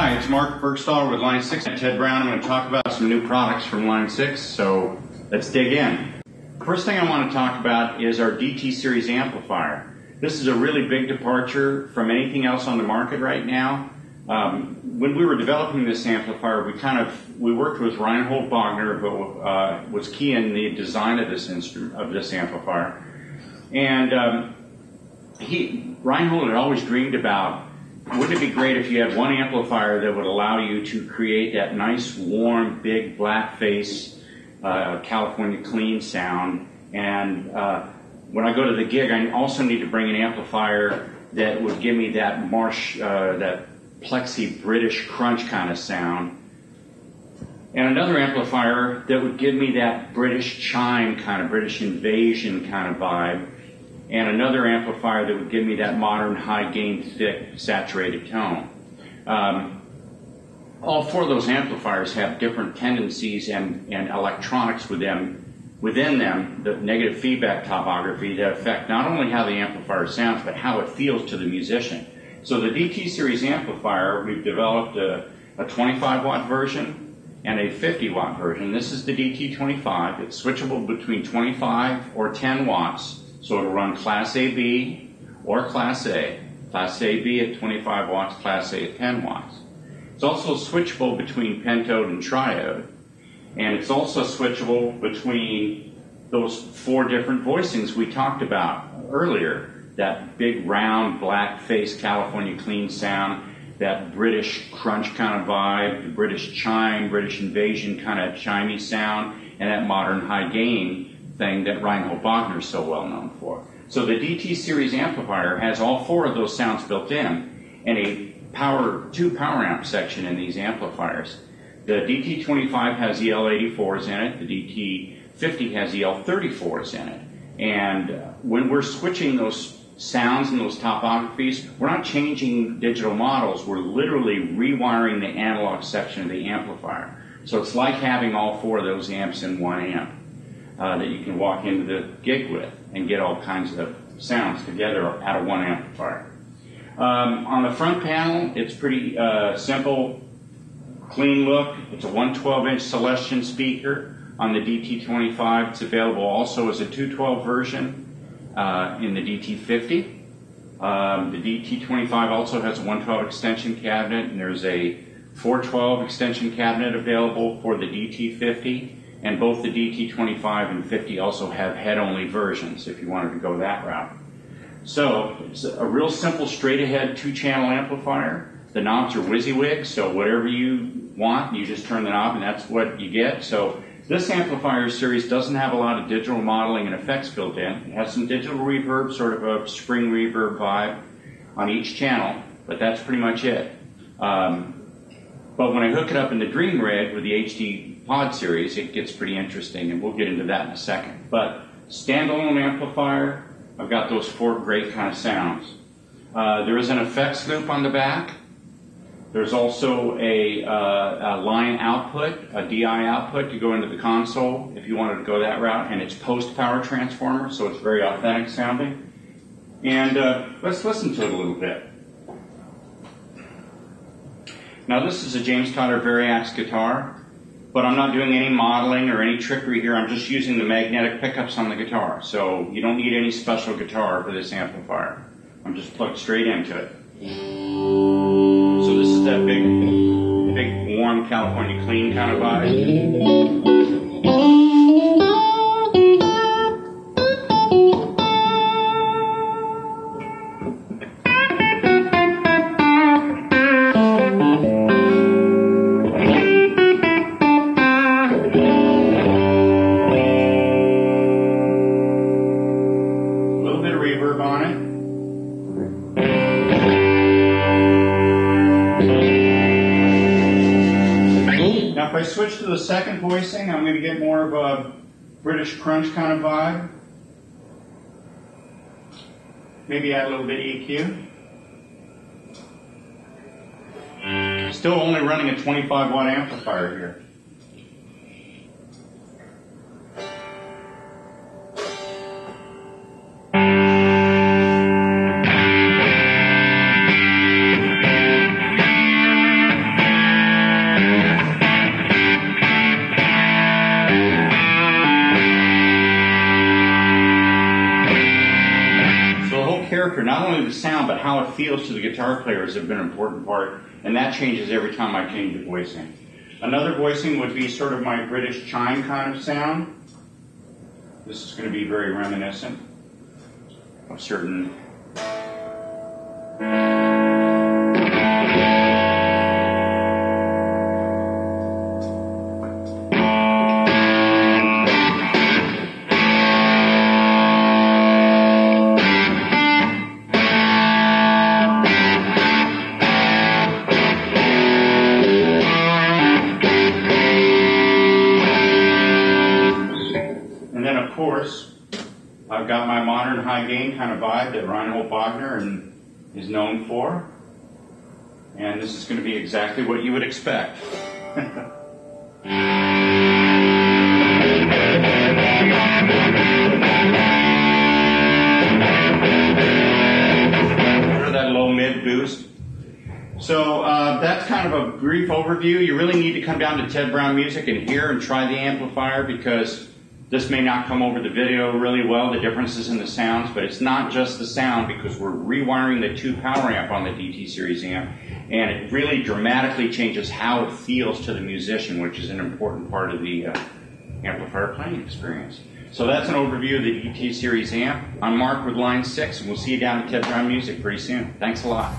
Hi, it's Mark Burgstahler with Line 6 at Ted Brown. I'm going to talk about some new products from Line 6, so let's dig in. First thing I want to talk about is our DT series amplifier. This is a really big departure from anything else on the market right now. When we were developing this amplifier, we worked with Reinhold Wagner, who was key in the design of this amplifier. And Reinhold had always dreamed about, wouldn't it be great if you had one amplifier that would allow you to create that nice, warm, big, black face, California clean sound. And when I go to the gig, I also need to bring an amplifier that would give me that that plexi British crunch kind of sound. And another amplifier that would give me that British chime kind of, British invasion kind of vibe. And another amplifier that would give me that modern high gain, thick, saturated tone. All four of those amplifiers have different tendencies and electronics within them, the negative feedback topography, that affect not only how the amplifier sounds, but how it feels to the musician. So the DT series amplifier, we've developed a 25 watt version and a 50 watt version. This is the DT25. It's switchable between 25 or 10 watts. So it'll run Class A-B or Class A. Class A-B at 25 watts, Class A at 10 watts. It's also switchable between pentode and triode. And it's also switchable between those four different voicings we talked about earlier. That big, round, black face California clean sound, that British crunch kind of vibe, the British chime, British invasion kind of chimey sound, and that modern high gain thing that Reinhold Wagner is so well known for. So the DT series amplifier has all four of those sounds built in, and two power amp section in these amplifiers. The DT25 has EL84s in it, the DT50 has EL34s in it. And when we're switching those sounds and those topographies, we're not changing digital models, we're literally rewiring the analog section of the amplifier. So it's like having all four of those amps in one amp. That you can walk into the gig with and get all kinds of sounds together out of one amplifier. On the front panel, it's pretty simple, clean look. It's a 112-inch Celestion speaker on the DT25. It's available also as a 212 version in the DT50. The DT25 also has a 112 extension cabinet, and there's a 412 extension cabinet available for the DT50. And both the DT25 and 50 also have head-only versions if you wanted to go that route. So it's a real simple straight-ahead two-channel amplifier. The knobs are WYSIWYG, so whatever you want, you just turn the knob and that's what you get. So this amplifier series doesn't have a lot of digital modeling and effects built in. It has some digital reverb, sort of a spring reverb vibe on each channel, but that's pretty much it. But when I hook it up in the Dream Rig with the HD Pod series, it gets pretty interesting, and we'll get into that in a second. But standalone amplifier, I've got those four great kind of sounds. There is an effects loop on the back. There's also a line output, a DI output to go into the console if you wanted to go that route, and it's post-power transformer, so it's very authentic sounding. And let's listen to it a little bit. Now this is a James Totter Variax guitar, but I'm not doing any modeling or any trickery here. I'm just using the magnetic pickups on the guitar. So you don't need any special guitar for this amplifier. I'm just plugged straight into it. So this is that big warm California clean kind of vibe. Reverb on it. Now if I switch to the second voicing, I'm going to get more of a British crunch kind of vibe. Maybe add a little bit of EQ. Still only running a 25 watt amplifier here. the sound, but how it feels to the guitar player is an important part, and that changes every time I change the voicing. Another voicing would be sort of my British chime kind of sound. This is going to be very reminiscent of certain... Of course, I've got my modern high gain kind of vibe that Reinhold Wagner is known for, and this is going to be exactly what you would expect. Hear that low mid boost? So that's kind of a brief overview. You really need to come down to Ted Brown Music and hear and try the amplifier, because this may not come over the video really well, the differences in the sounds, but it's not just the sound, because we're rewiring the 2 power amp on the DT series amp, and it really dramatically changes how it feels to the musician, which is an important part of the amplifier playing experience. So that's an overview of the DT series amp. I'm Mark with line 6, and we'll see you down at Ted Brown Music pretty soon. Thanks a lot.